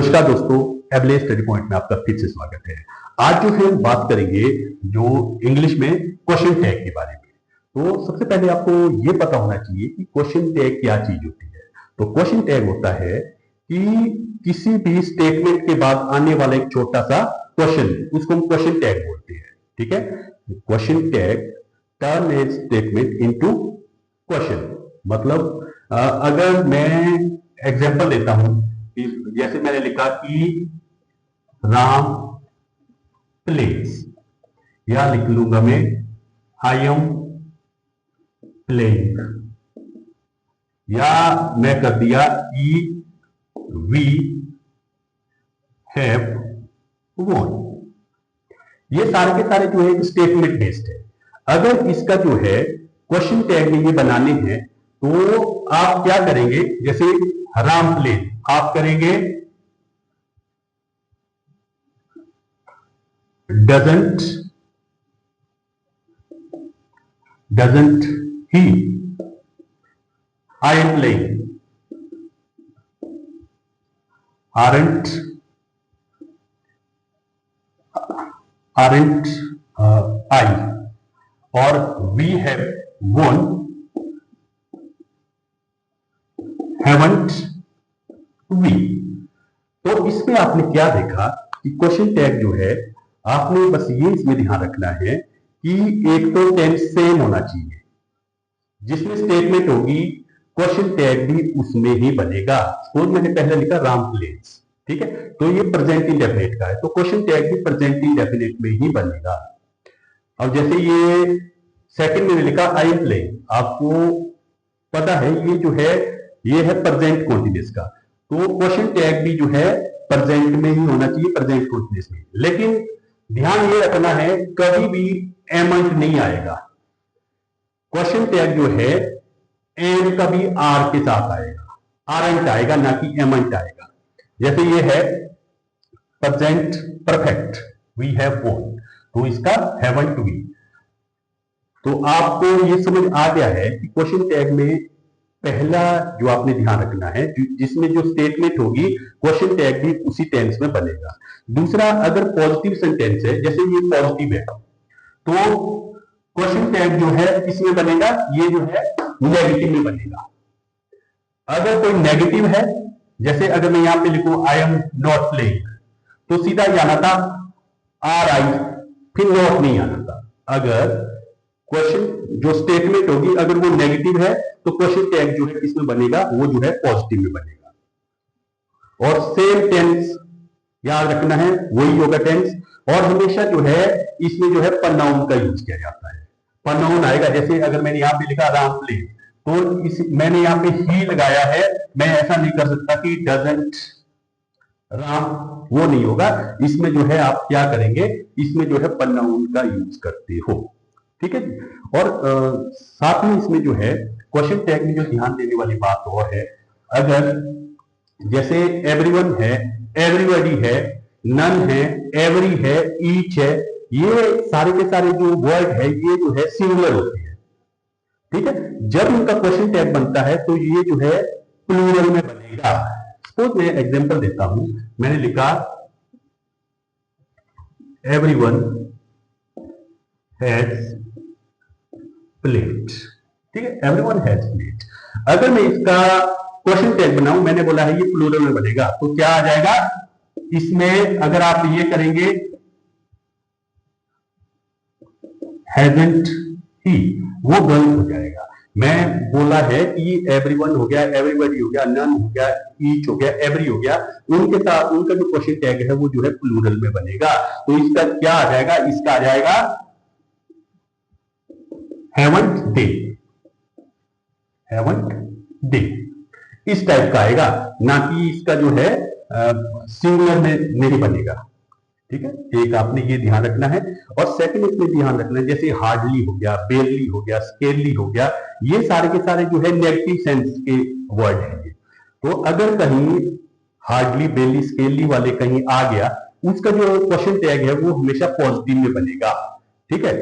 नमस्कार दोस्तों, एबले study point में आपका फिर से स्वागत है। आज जो है हम बात करेंगे जो इंग्लिश में क्वेश्चन टैग के बारे में। तो सबसे पहले आपको ये पता होना चाहिए कि क्वेश्चन टैग क्या चीज होती है। तो क्वेश्चन टैग होता है कि किसी भी स्टेटमेंट के बाद आने वाला एक छोटा सा क्वेश्चन, उसको हम क्वेश्चन टैग बोलते हैं। ठीक है, क्वेश्चन टैग टर्न ए स्टेटमेंट इनटू क्वेश्चन। मतलब अगर मैं एग्जांपल देता हूं, जैसे मैंने लिखा कि राम प्लेस, या लिख लूंगा मैं आई एम प्लेइंग, या मैं कर दिया कि वी हैव वॉन। ये सारे के सारे जो है स्टेटमेंट बेस्ड है। अगर इसका जो है क्वेश्चन टैग में ये बनाने हैं तो आप क्या करेंगे, जैसे राम प्लेस आप करेंगे doesn't he, I am playing, aren't I, और we have won, haven't we। तो इसमें आपने क्या देखा कि क्वेश्चन टैग जो है, आपने बस ये इसमें ध्यान रखना है कि एक तो टेंस सेम होना चाहिए, जिसमें स्टेटमेंट होगी क्वेश्चन टैग भी उसमें ही बनेगा। सपोज मैंने पहले लिखा राम प्लेस, ठीक है, तो ये प्रेजेंट इंडेफिनिट का है, तो क्वेश्चन टैग भी प्रेजेंट इंडेफिनिट में ही बनेगा। अब जैसे ये सेकंड में लिखा आई एम प्लेइंग, आपको पता है ये जो है ये है प्रेजेंट कॉन्टिन्यूस का, तो क्वेश्चन टैग भी जो है प्रेजेंट में ही होना चाहिए, प्रेजेंट कॉन्टिन्यूस में। लेकिन ध्यान ये रखना है कभी भी एमंट नहीं आएगा। क्वेश्चन टैग जो है एम कभी आर के साथ आएगा, आरंट आएगा, ना कि एमंट आएगा। जैसे ये है present perfect, we have won, तो इसका हैवंट वी। तो आपको ये समझ आ गया है कि क्वेश्चन टैग में पहला जो आपने ध्यान रखना है, जिसमें जो स्टेटमेंट होगी क्वेश्चन टैग भी उसी टेंस में बनेगा। दूसरा, अगर पॉजिटिव सेंटेंस है, जैसे ये पॉजिटिव है, तो क्वेश्चन टैग जो है किसमें बनेगा, ये जो है नेगेटिव में बनेगा। अगर कोई नेगेटिव है, जैसे अगर मैं यहां पे लिखूं आई एम नॉट प्लेइंग, तो सीधा ये आना था आर आई, फिर नॉट नहीं आना था। अगर क्वेश्चन जो स्टेटमेंट होगी अगर वो नेगेटिव है, तो क्वेश्चन टैग जो है किसमें बनेगा, वो जो है पॉजिटिव में बनेगा। और सेम टेंस याद रखना है, वही होगा टेंस। और हमेशा जो है इसमें जो है प्रोनाउन का यूज किया जाता है, प्रोनाउन आएगा। जैसे अगर मैंने यहां पे लिखा राम प्लेस, तो इस मैंने यहां पे ही लगाया है, मैं ऐसा नहीं कर सकता कि डजंट राम, वो नहीं होगा। इसमें जो है आप क्या करेंगे, इसमें जो है प्रोनाउन का यूज करते हो, ठीक है। और साथ में इसमें जो है क्वेश्चन टैग में जो ध्यान देने वाली बात और है, अगर जैसे एवरीवन है, एवरीबॉडी है, नन है, एवरी है, ईच है, ये सारे के सारे जो वर्ड है ये जो है सिंगुलर होते हैं, ठीक है। जब इनका क्वेश्चन टैग बनता है तो ये जो है प्लूरल में बनेगा। सपोज मैं एग्जांपल देता हूं, मैंने लिखा एवरीवन हैज प्लेट, ठीक है, एवरीवन हैज प्लेट। अगर मैं इसका क्वेश्चन टैग बनाऊं, मैंने बोला है ये प्लूरल में बनेगा, तो क्या आ जाएगा इसमें, अगर आप ये करेंगे हैजंट ही, वो गलत हो जाएगा। मैं बोला है कि एवरीवन हो गया, एवरीबॉडी हो गया, नन हो गया, ईच हो गया, एवरी हो गया, उनके साथ उनका जो क्वेश्चन टैग है वो जो है प्लूरल में बनेगा। तो इसका क्या आ जाएगा, इसका आ जाएगा हैवंट दे, हैवंट दे, इस टाइप का आएगा, ना कि इसका जो है सिंगुलर में नहीं बनेगा, ठीक है। एक आपने ये ध्यान रखना है। और सेकंड इसमें ध्यान रखना है, जैसे हार्डली हो गया, बेरली हो गया, स्केरली हो गया, ये सारे के सारे जो है नेगेटिव सेंस के वर्ड हैं ये। तो अगर कहीं हार्डली, बेरली, स्केरली वाले कहीं आ गया, उसका जो क्वेश्चन टैग है वो हमेशा पॉजिटिव में बनेगा, ठीक है।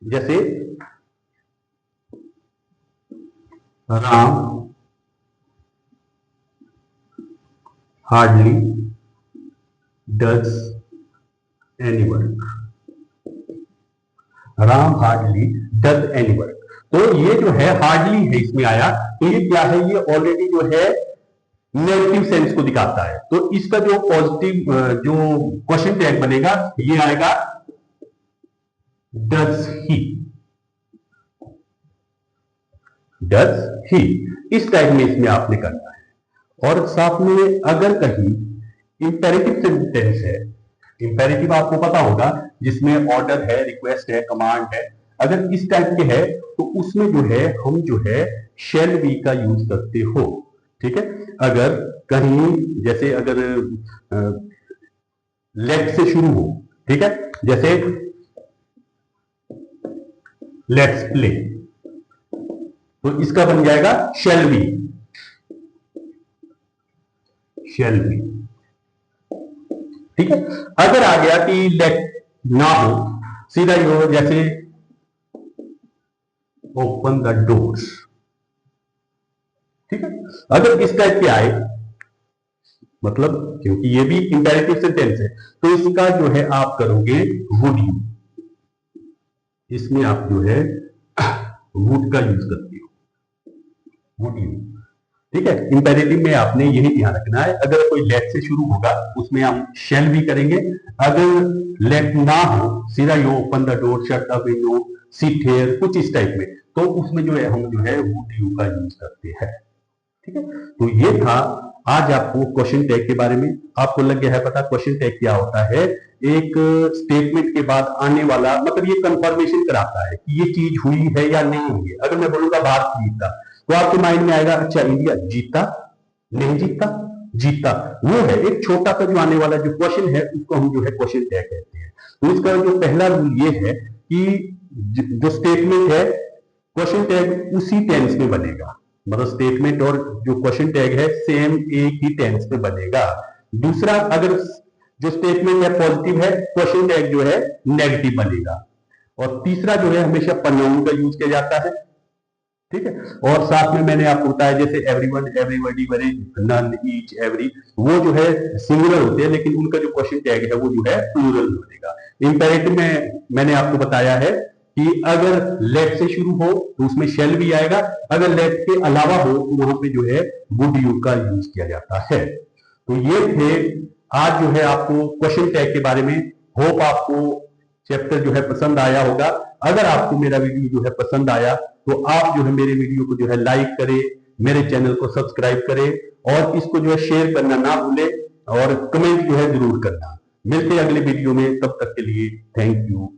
जैसे Ram hardly does any work, Ram hardly does any work. तो ये जो है हार्डली है इसमें आया, तो ये क्या है, ये ऑलरेडी जो है नेगेटिव सेंस को दिखाता है। तो इसका जो पॉजिटिव जो क्वेश्चन टैग बनेगा ये आएगा डज ही, डज ही, इस टाइप में इसमें आपने करना है। और साथ में अगर कहीं इंपेरेटिव सेंटेंस है, इंपेरेटिव आपको पता होगा जिसमें ऑर्डर है, रिक्वेस्ट है, कमांड है, अगर इस टाइप के है तो उसमें जो है हम जो है शैल बी का यूज करते हो। ठीक है, अगर कहीं जैसे अगर लेट से शुरू हो, ठीक है, जैसे लेट्स प्ले, तो इसका बन जाएगा शैल बी, शैल बी। ठीक है, अगर आ गया कि लेट ना हो, सीधा ये हो जैसे ओपन द डोर्स। ठीक है, अगर इस टाइप के आए, मतलब क्योंकि ये भी इंपेरेटिव सेंटेंस है, तो इसका जो है आप करोगे वुड यू, इसमें आप जो है वुड का यूज करते हो, वुड यू। ठीक है, इंपेरेटिव में आपने यही ध्यान रखना है, अगर कोई लेट से शुरू होगा उसमें हम शैल भी करेंगे, अगर लेट ना हो सीधा you open the door, shut the window, sit here, कुछ इस टाइप में, तो उसमें जो है हम जो है वुड यू का यूज करते हैं। ठीक है, तो ये था आज आपको क्वेश्चन टैग के बारे में। आपको लग गया है पता क्वेश्चन टैग क्या होता है, एक स्टेटमेंट के बाद आने वाला, मतलब ये कंफर्मेशन कराता है कि ये चीज हुई है या नहीं हुई है। अगर मैं बोलूंगा भारत जीता, तो आपके माइंड में आएगा अच्छा इंडिया जीता, नहीं जीता, जीता, वो है एक छोटा सा जो आने वाला जो क्वेश्चन है उसको हम जो है क्वेश्चन टैग कहते हैं। तो इसका जो पहला रूल ये है कि जो स्टेटमेंट है क्वेश्चन टैग उसी टेंस में बनेगा, मतलब स्टेटमेंट और जो क्वेश्चन टैग है सेम एक ही टेंस में बनेगा। दूसरा, अगर जो स्टेटमेंट है पॉजिटिव है, क्वेश्चन टैग जो है नेगेटिव बनेगा। और तीसरा जो है हमेशा प्रोनाउन का यूज किया जाता है। ठीक है, और साथ में मैंने आपको बताया जैसे everyone, everybody, very, none, each, every, वो जो है सिंगुलर होते हैं, लेकिन उनका जो क्वेश्चन टैग है वो जो है प्लूरल बनेगा। इंपेरेटिव में मैंने आपको बताया है कि अगर लेट से शुरू हो तो उसमें शैल भी आएगा, अगर लेट के अलावा हो तो वहां पे जो है वुड यू का यूज किया जाता है। तो ये थे आज जो है आपको क्वेश्चन टैग के बारे में। होप आपको चैप्टर जो है पसंद आया होगा। अगर आपको मेरा वीडियो जो है पसंद आया तो आप जो है मेरे वीडियो को जो है लाइक करें, मेरे चैनल को सब्सक्राइब करें और इसको जो है शेयर करना ना भूलें और कमेंट जो है जरूर करना। मिलते हैं अगले वीडियो में, तब तक के लिए थैंक यू।